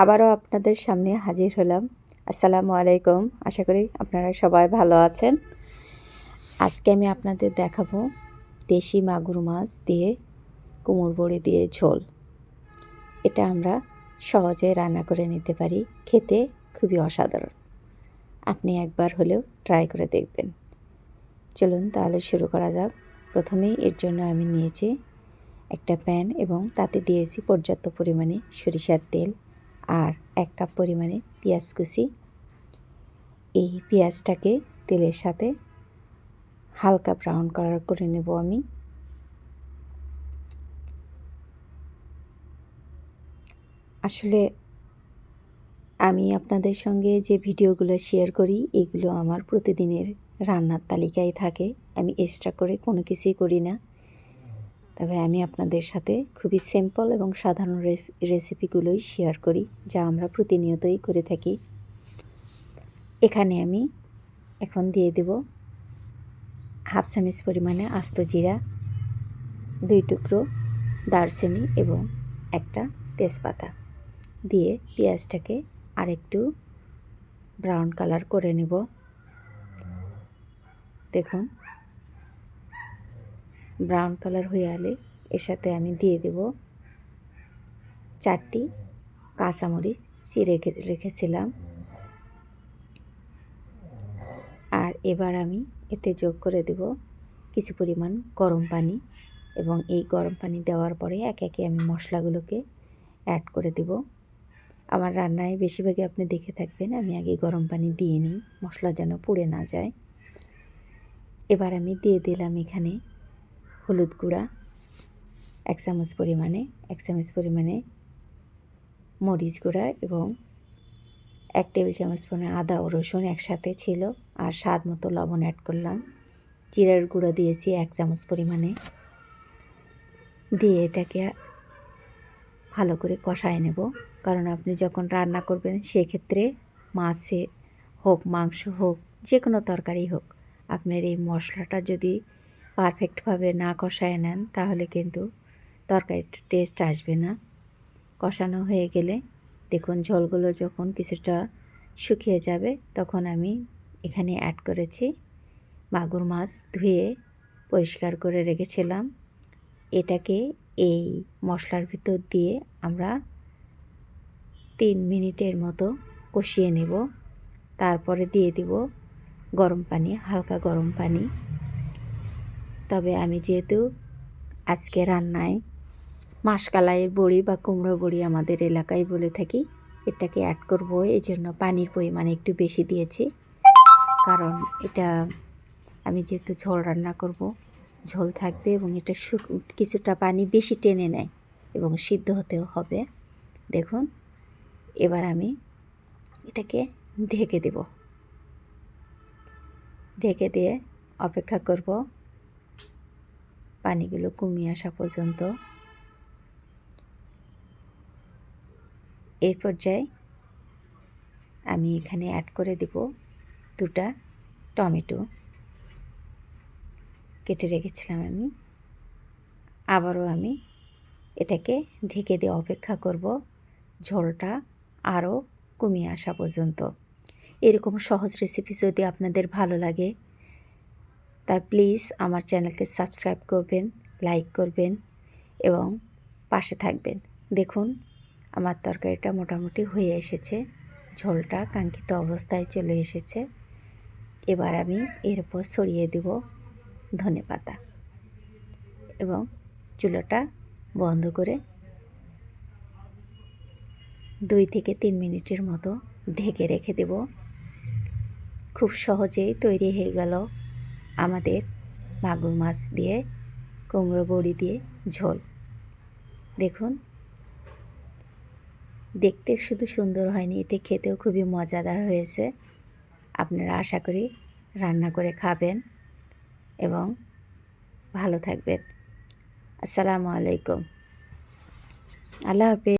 আবারও আপনাদের সামনে হাজির হলাম। আসসালামু আলাইকুম। আশা করি আপনারা সবাই ভালো আছেন। আজকে আমি আপনাদের দেখাবো দেশি মাগুর মাছ দিয়ে কুমড়ো বড়ি দিয়ে ঝোল। এটা আমরা সহজে রান্না করে নিতে পারি, খেতে খুবই অসাধারণ। আপনি একবার হলেও ট্রাই করে দেখবেন। চলুন তাহলে শুরু করা যাক। প্রথমেই এর জন্য আমি নিয়েছি একটা প্যান এবং তাতে দিয়েছি পর্যাপ্ত পরিমাণে সরিষার তেল আর 1 কাপ পরিমাণে পেঁয়াজ কুচি। এই পেঁয়াজটাকে তেলের সাথে হালকা ব্রাউন কালার করে নেব আমি। আসলে আমি আপনাদের সঙ্গে যে ভিডিওগুলো শেয়ার করি এগুলো আমার প্রতিদিনের রান্নার তালিকায় থাকে। আমি এক্সট্রা করে কোনো কিছুই করি না। তবে আমি আপনাদের সাথে খুবই সিম্পল এবং সাধারণ রেসিপিগুলোই শেয়ার করি, যা আমরা প্রতিনিয়তই করে থাকি। এখানে আমি এখন দিয়ে দেব 1/2 চামচ পরিমাণে আস্ত জিরা, 2 টুকরো দারচিনি এবং একটা তেজপাতা দিয়ে পেঁয়াজটাকে আরেকটু ব্রাউন কালার করে নেব। দেখুন ব্রাউন কালার হয়ে এলে এর সাথে আমি দিয়ে দেব 4টি কাঁচামরিচ চিড়ে রেখেছিলাম। আর এবার আমি এতে যোগ করে দেব কিছু পরিমাণ গরম পানি এবং এই গরম পানি দেওয়ার পরে একে একে আমি মশলাগুলোকে অ্যাড করে দেব। আমার রান্নায় বেশিরভাগই আপনি দেখে থাকবেন আমি আগে গরম পানি দিয়ে নিই, মশলা যেন পুড়ে না যায়। এবার আমি দিয়ে দিলাম এখানে হলুদ গুঁড়া 1 চামচ পরিমাণে, 1 চামচ পরিমাণে মরিচ গুঁড়া এবং 1 টেবিল চামচ পরিমাণে আদা ও রসুন একসাথে ছিল। আর স্বাদ মতো লবণ অ্যাড করলাম। জিরার গুঁড়ো দিয়েছি 1 চামচ পরিমাণে, দিয়ে এটাকে ভালো করে কষায় নেব। কারণ আপনি যখন রান্না করবেন সেক্ষেত্রে মাছে হোক, মাংস হোক, যে কোনো তরকারি হোক, আপনার এই মশলাটা যদি পারফেক্টভাবে না কষায় নেন তাহলে কিন্তু তরকারিটা টেস্ট আসবে না। কষানো হয়ে গেলে দেখুন ঝোলগুলো যখন কিছুটা শুকিয়ে যাবে তখন আমি এখানে অ্যাড করেছি মাগুর মাছ ধুয়ে পরিষ্কার করে রেখেছিলাম। এটাকে এই মশলার ভিতর দিয়ে আমরা 3 মিনিটের মতো কষিয়ে নেব। তারপরে দিয়ে দিব গরম পানি, হালকা গরম পানি। তবে আমি যেহেতু আজকে রান্নায় মাসকালাইয়ের বড়ি বা কুমড়ো বড়ি আমাদের এলাকায় বলে থাকি, এটাকে অ্যাড করব। এই জন্য পানির পরিমাণ একটু বেশি দিয়েছি, কারণ এটা আমি যেহেতু ঝোল রান্না করব, ঝোল থাকবে এবং এটা কিছুটা পানি বেশি টেনে নেয় এবং সিদ্ধ হতেও হবে। দেখুন এবার আমি এটাকে ঢেকে দেব। ঢেকে দিয়ে অপেক্ষা করব পানিগুলো কমিয়ে আসা পর্যন্ত। এই পর্যায়ে আমি এখানে অ্যাড করে দেব 2টা টমেটো কেটে রেখেছিলাম আমি। আবারও আমি এটাকে ঢেকে দিয়ে অপেক্ষা করব ঝোলটা আরও কমিয়ে আসা পর্যন্ত। এরকম সহজ রেসিপি যদি আপনাদের ভালো লাগে তাই প্লিজ আমার চ্যানেলকে সাবস্ক্রাইব করবেন, লাইক করবেন এবং পাশে থাকবেন। দেখুন আমার তরকারিটা মোটামুটি হয়ে এসেছে, ঝোলটা কাঙ্ক্ষিত অবস্থায় চলে এসেছে। এবার আমি এর উপর ছড়িয়ে দেব ধনেপাতা এবং চুলাটা বন্ধ করে 2 থেকে 3 মিনিটের মতো ঢেকে রেখে দেব। খুব সহজেই তৈরি হয়ে গেল আমাদের মাগুর মাছ দিয়ে কুমড়ো বড়ি দিয়ে ঝোল। দেখুন দেখতে শুধু সুন্দর হয়নি, এটি খেতেও খুবই মজাদার হয়েছে। আপনারা আশা করি রান্না করে খাবেন এবং ভালো থাকবেন। আসসালামু আলাইকুম। আল্লাহ হাফেজ।